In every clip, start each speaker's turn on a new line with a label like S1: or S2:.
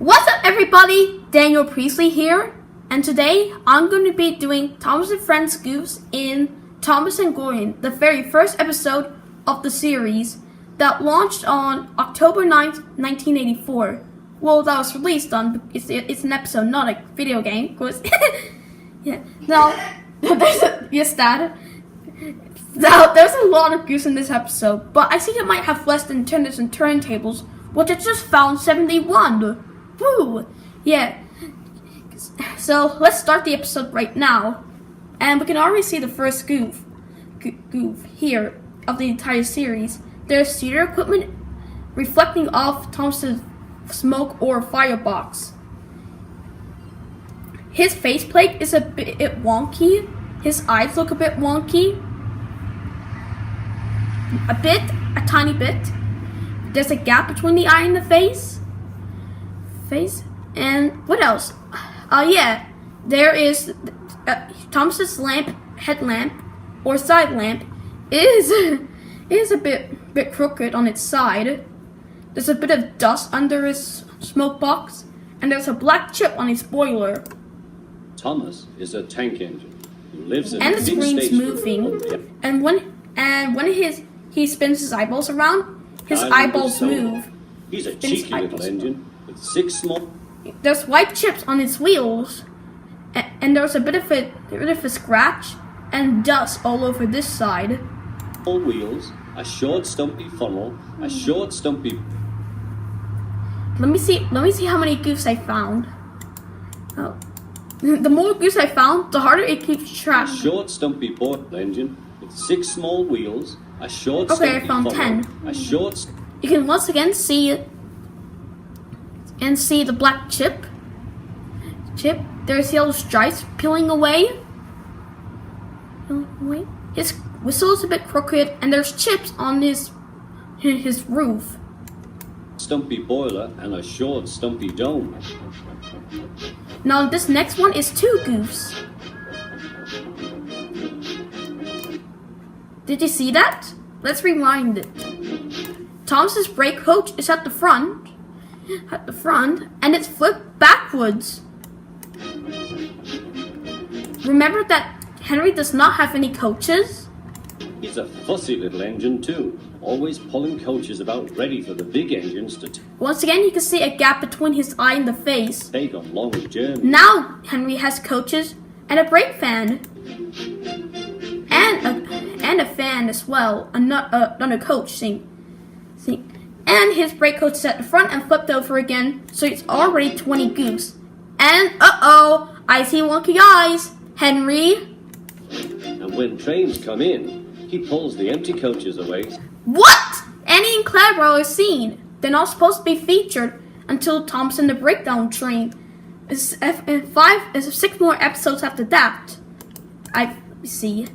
S1: What's up, everybody? Daniel Priestley here, and today I'm going to be doing Thomas and Friends Goofs in Thomas and Gordon, the very first episode of the series that launched on October 9th, 1984. Well, that was released on, it's an episode, not a video game, of course. Yeah, now, there's a lot of Goofs in this episode, but I think it might have less than tennis and turntables, which I just found 71. Woo! Yeah. So let's start the episode right now, and we can already see the first goof here of the entire series. There's theater equipment reflecting off Thomas's smoke or firebox. His faceplate is a bit wonky. His eyes look a bit wonky. A tiny bit. There's a gap between the eye and the face. And what else? Yeah, there is Thomas's headlamp or side lamp is a bit crooked on its side. There's a bit of dust under his smoke box, and there's a black chip on his boiler.
S2: Thomas is a tank engine who lives in
S1: and
S2: a
S1: the
S2: big
S1: screen's
S2: station.
S1: moving, and when he spins his eyeballs around, his eyeballs move.
S2: He's a cheeky little engine with 6 small.
S1: There's white chips on its wheels, and there's a bit of a scratch and dust all over this side.
S2: Wheels, a short stumpy funnel, a short stumpy.
S1: Let me see how many goofs I found. Oh. The more goofs I found, the harder it keeps track.
S2: A short stumpy portal engine with 6 small wheels, a short
S1: Okay,
S2: stumpy
S1: I found
S2: funnel,
S1: 10.
S2: a short.
S1: You can once again see the black chip. There's yellow stripes peeling away. His whistle is a bit crooked, and there's chips on his roof.
S2: Stumpy boiler and a short stumpy dome.
S1: Now this next one is 2 goofs. Did you see that? Let's rewind it. Thomas's brake coach is at the front, and it's flipped backwards. Remember that Henry does not have any coaches?
S2: He's a fussy little engine too, always pulling coaches about ready for the big engines to
S1: Once again, you can see a gap between his eye and the face.
S2: take on long journeys.
S1: Now Henry has coaches and a brake fan, and a fan as well. Another coach, see. And his brake coach is at the front and flipped over again, so it's already 20 goofs. And I see wonky eyes, Henry.
S2: And when trains come in, he pulls the empty coaches away.
S1: What? Annie and Clara are seen. They're not supposed to be featured until Thomas and the Breakdown Train. 6 more episodes after that. I see.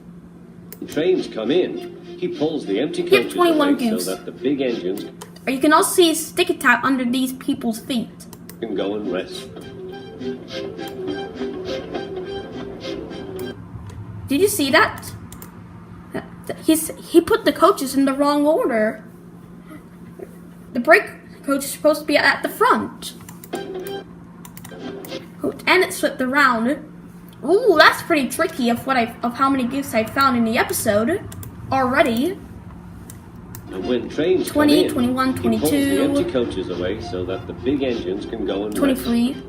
S2: When trains come in, he pulls the empty coaches
S1: 21
S2: away
S1: goofs.
S2: so that the big engines
S1: You can also see sticky tape under these people's feet.
S2: can go and rest.
S1: Did you see that? He put the coaches in the wrong order. The brake coach is supposed to be at the front. And it's flipped around. Ooh, that's pretty tricky of how many gifts I found in the episode already.
S2: And when trains
S1: 20,
S2: come in,
S1: 21,
S2: he pulls
S1: 22.
S2: the empty coaches away so that the big engines can go and
S1: 23.
S2: rest.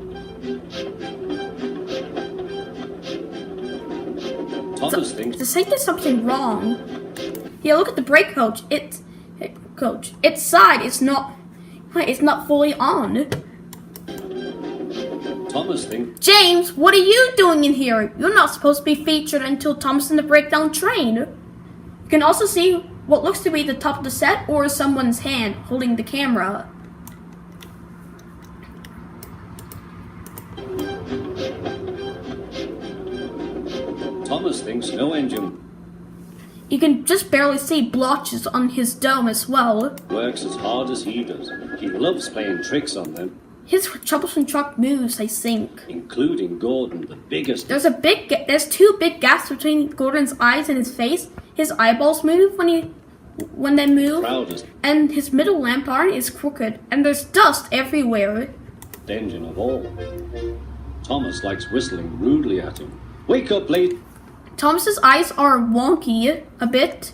S2: Thomas thinks
S1: To say there's something wrong. Yeah, look at the brake coach. Its side is not fully on.
S2: Thomas thinks
S1: James, what are you doing in here? You're not supposed to be featured until Thomas and the Breakdown Train. You can also see what looks to be the top of the set or someone's hand holding the camera.
S2: Thomas thinks no engine
S1: You can just barely see blotches on his dome as well.
S2: works as hard as he does. He loves playing tricks on them,
S1: His troublesome truck moves, I think.
S2: including Gordon, the biggest.
S1: There's 2 big gaps between Gordon's eyes and his face. His eyeballs move when they move,
S2: Proudest.
S1: and his middle lamp arm is crooked, and there's dust everywhere.
S2: fastest engine of all. Thomas likes whistling rudely at him. Wake up, late.
S1: Thomas's eyes are wonky a bit.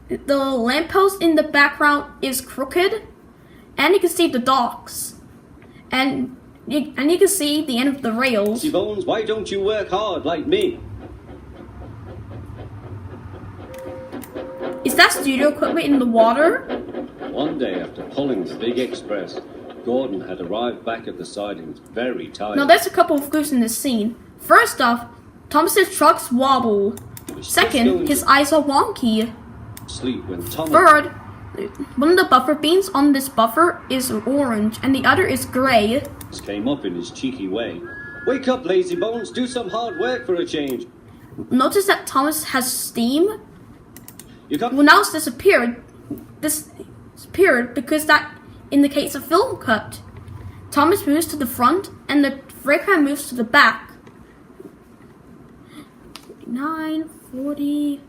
S1: The lamppost in the background is crooked, and you can see the docks, and you can see the end of the rails.
S2: Bones, why don't you work hard like me?
S1: Is that studio equipment in the water?
S2: One day after pulling the big express, Gordon had arrived back at the sidings very tired.
S1: Now there's a couple of goofs in this scene. First off, Thomas's trucks wobble. Second, his eyes are wonky.
S2: Sleep when Thomas.
S1: Third, one of the buffer beans on this buffer is orange and the other is gray.
S2: Came up in his cheeky way. Wake up, lazy bones, do some hard work for a change.
S1: Notice that Thomas has steam.
S2: You got
S1: Well, now it's disappeared. This disappeared because that indicates a film cut. Thomas moves to the front and the frame moves to the back. 9, 40,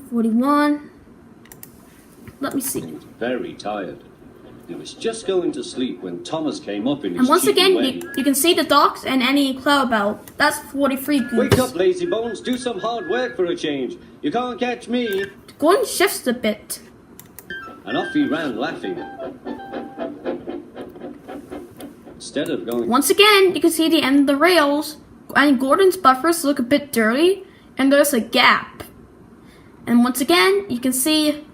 S1: 41. Let me see.
S2: He was very tired. He was just going to sleep when Thomas came up in his
S1: And once
S2: cheeky
S1: again,
S2: way.
S1: you can see the docks and any cloud belt. That's 43 goofs.
S2: Wake up, lazy bones, do some hard work for a change. You can't catch me.
S1: Gordon shifts a bit.
S2: And off he ran, laughing. Instead of going...
S1: Once again, you can see the end of the rails. And Gordon's buffers look a bit dirty. And there's a gap. And once again, you can see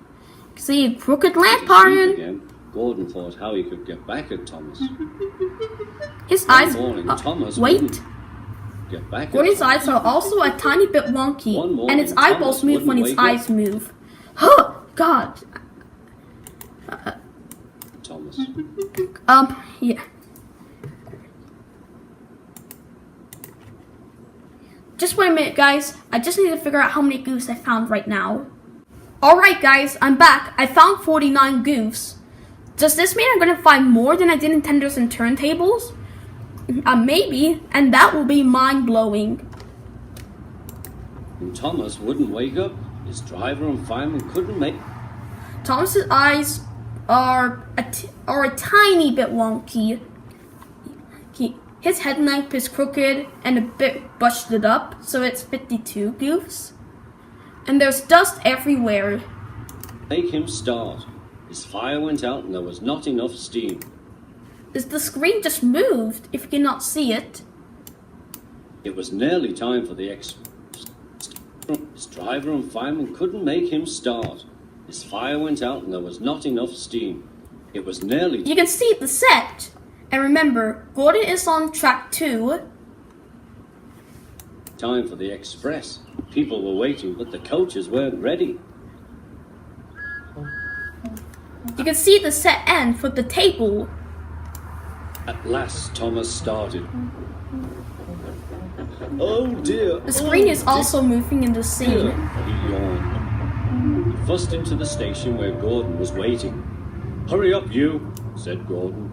S1: a crooked lamp iron.
S2: Again, Gordon thought how he could get back at Thomas.
S1: His
S2: One
S1: eyes...
S2: morning, Thomas
S1: wait.
S2: wouldn't get back at
S1: Gordon's
S2: Thomas.
S1: eyes are also a tiny bit wonky.
S2: One morning,
S1: And his eyeballs
S2: Thomas
S1: move when
S2: wouldn't
S1: his
S2: wake up.
S1: eyes move. Oh, God.
S2: Thomas.
S1: Yeah. Just wait a minute, guys. I just need to figure out how many goofs I found right now. Alright, guys, I'm back. I found 49 goofs. Does this mean I'm going to find more than I did in tenders and turntables? Maybe, and that will be mind-blowing.
S2: And Thomas wouldn't wake up. His driver and fireman couldn't make...
S1: Thomas's eyes are a tiny bit wonky. His headlamp is crooked and a bit busted up, so it's 52 goofs. And there's dust everywhere.
S2: Make him start. His fire went out and there was not enough steam.
S1: The screen just moved, if you cannot see it.
S2: It was nearly time for the His driver and fireman couldn't make him start. His fire went out and there was not enough steam. It was nearly...
S1: You can see the set. And remember, Gordon is on track 2.
S2: time for the express. People were waiting, but the coaches weren't ready.
S1: You can see the set end for the table.
S2: At last, Thomas started. Oh dear.
S1: The screen is also moving in the scene.
S2: He yawned. He fussed into the station where Gordon was waiting. Hurry up, you, said Gordon.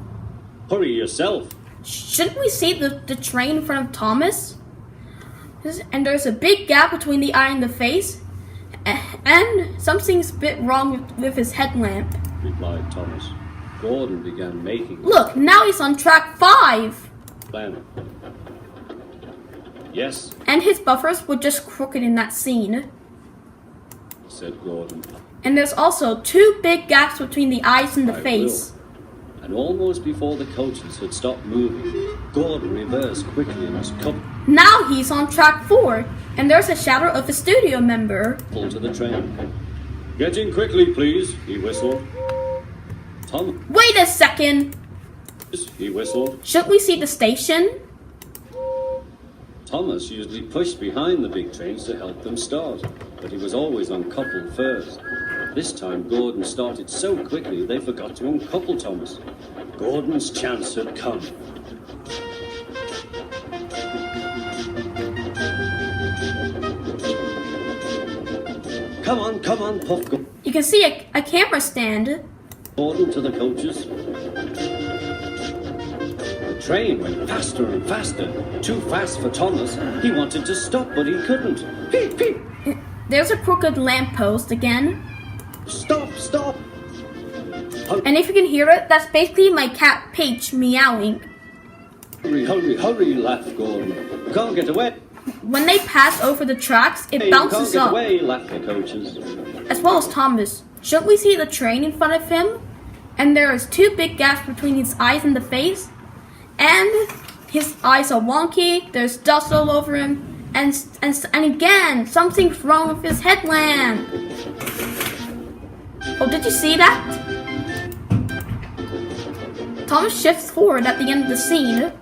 S2: Hurry yourself.
S1: Shouldn't we see the train in front of Thomas? And there's a big gap between the eye and the face. And something's a bit wrong with his headlamp.
S2: Replied Thomas. Gordon began making...
S1: Look, now he's on track 5.
S2: Plan. Yes,
S1: And his buffers were just crooked in that scene.
S2: said Gordon.
S1: And there's also 2 big gaps between the eyes and the
S2: I
S1: face.
S2: will. And almost before the coaches had stopped moving, Gordon reversed quickly in his couple
S1: Now he's on track 4. And there's a shadow of a studio member.
S2: to the train. Get in quickly, please, he whistled. Thomas,
S1: Wait a second.
S2: he whistled.
S1: Should we see the station?
S2: Thomas usually pushed behind the big trains to help them start, but he was always uncoupled first. This time Gordon started so quickly they forgot to uncouple Thomas. Gordon's chance had come. Come on, Puff.
S1: You can see a camera stand.
S2: Gordon to the coaches. The train went faster and faster. Too fast for Thomas. He wanted to stop, but he couldn't. Peep, peep.
S1: There's a crooked lamppost again.
S2: Stop, stop.
S1: And if you can hear it, that's basically my cat Paige meowing.
S2: Hurry, hurry, hurry, laughed Gordon. You can't get away.
S1: When they pass over the tracks, it bounces
S2: you can't
S1: up.
S2: get away, laughed the coaches.
S1: As well as Thomas. Shouldn't we see the train in front of him? And there is two big gaps between his eyes and the face. And his eyes are wonky. There's dust all over him. And again, something's wrong with his headlamp. Oh, did you see that? Thomas shifts forward at the end of the scene.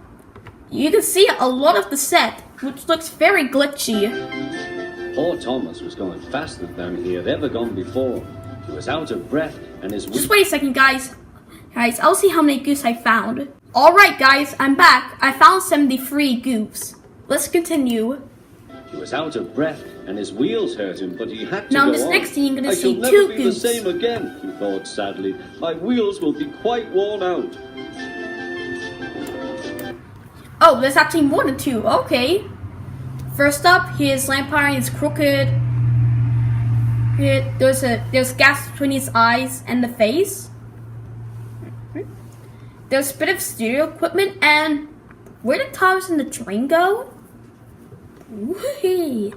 S1: You can see a lot of the set, which looks very glitchy.
S2: Poor Thomas was going faster than he had ever gone before. He was out of breath and his...
S1: Just wait a second, guys. Guys, I'll see how many goofs I found. Alright, guys, I'm back. I found 73 goofs. Let's continue.
S2: He was out of breath and his wheels hurt him, but he had to
S1: now
S2: go
S1: in this
S2: on.
S1: next scene, you're going to see
S2: I shall
S1: two
S2: never be the
S1: goofs.
S2: same again, he thought sadly. My wheels will be quite worn out.
S1: Oh, there's actually more than two. Okay. First up, his lamp iron is crooked. There's gas between his eyes and the face. There's a bit of studio equipment, and where did Thomas and the train go? Whee!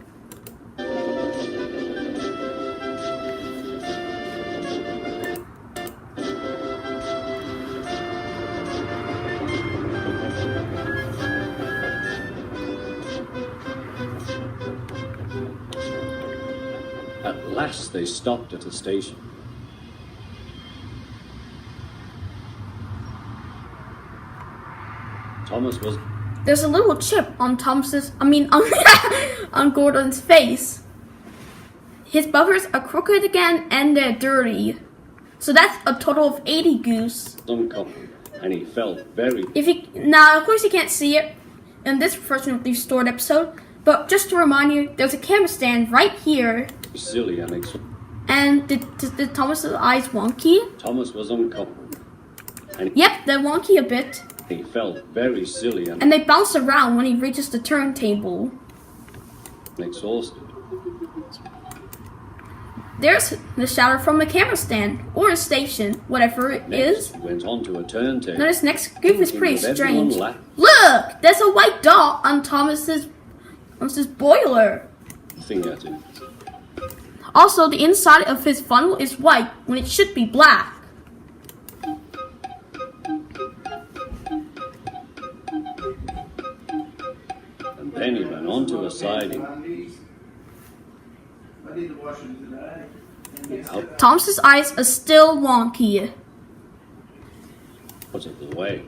S2: At last they stopped at a station. Thomas was...
S1: There's a little chip on on Gordon's face. His buffers are crooked again and they're dirty. So that's a total of 80 goofs.
S2: uncoupled, and he felt very...
S1: Now, of course you can't see it in this version of the restored episode, but just to remind you, there's a camera stand right here.
S2: silly and
S1: And did Thomas's eyes wonky?
S2: Thomas was uncoupled, and
S1: Yep, they're wonky a bit.
S2: he felt very silly and
S1: And they bounce around when he reaches the turntable.
S2: exhausted.
S1: There's the shadow from the camera stand, or a station, whatever it is.
S2: Next, he went on to a turntable.
S1: Now this next goof is pretty
S2: Thinking that everyone
S1: strange.
S2: laughed.
S1: Look! There's a white dot on Thomas's boiler.
S2: Thing at him.
S1: Also, the inside of his funnel is white when it should be black.
S2: And then he went on to a siding.
S1: Thomas's eyes are still wonky.
S2: Out of the way.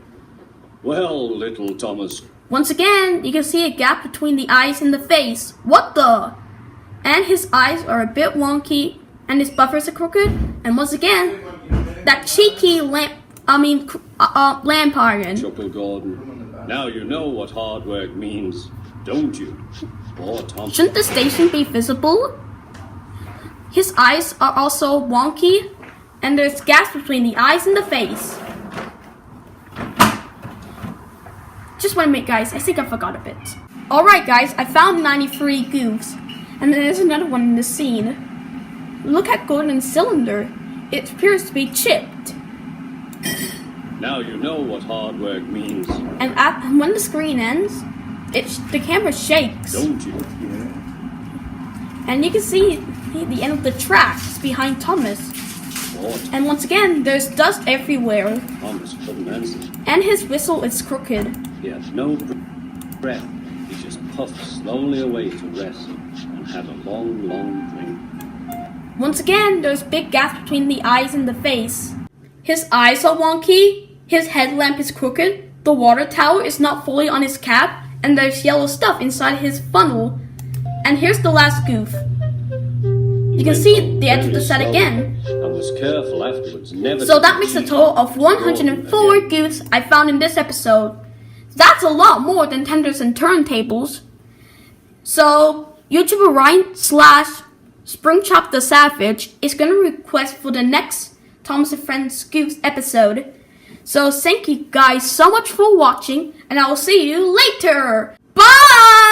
S2: Well, little Thomas,
S1: Once again, you can see a gap between the eyes and the face. What the? And his eyes are a bit wonky, and his buffers are crooked. And once again, that cheeky lamp iron.
S2: chuckled Gordon. Now you know what hard work means, don't you? Poor Thomas.
S1: Shouldn't the station be visible? His eyes are also wonky, and there's gaps between the eyes and the face. Just one minute, guys. I think I forgot a bit. Alright, guys. I found 93 goofs. And then there's another one in the scene. Look at Gordon's cylinder. It appears to be chipped.
S2: Now you know what hard work means,
S1: And when the screen ends, the camera shakes.
S2: don't you?
S1: And you can see the end of the tracks behind Thomas.
S2: Poor
S1: And once again, there's dust everywhere.
S2: Thomas couldn't answer.
S1: And his whistle is crooked.
S2: He had no breath. He just puffed slowly away to rest and had a long, long drink.
S1: Once again, there's big gaps between the eyes and the face. His eyes are wonky, his headlamp is crooked, the water tower is not fully on his cap, and there's yellow stuff inside his funnel. And here's the last goof. You can see the edge of the set again.
S2: And was careful afterwards never
S1: So
S2: to
S1: that makes a
S2: cheat
S1: total of 104
S2: again.
S1: goofs I found in this episode. That's a lot more than tenders and turntables. So, YouTuber Ryan / Springchop the Savage is going to request for the next Thomas and Friends Goofs episode. So thank you guys so much for watching, and I will see you later. Bye!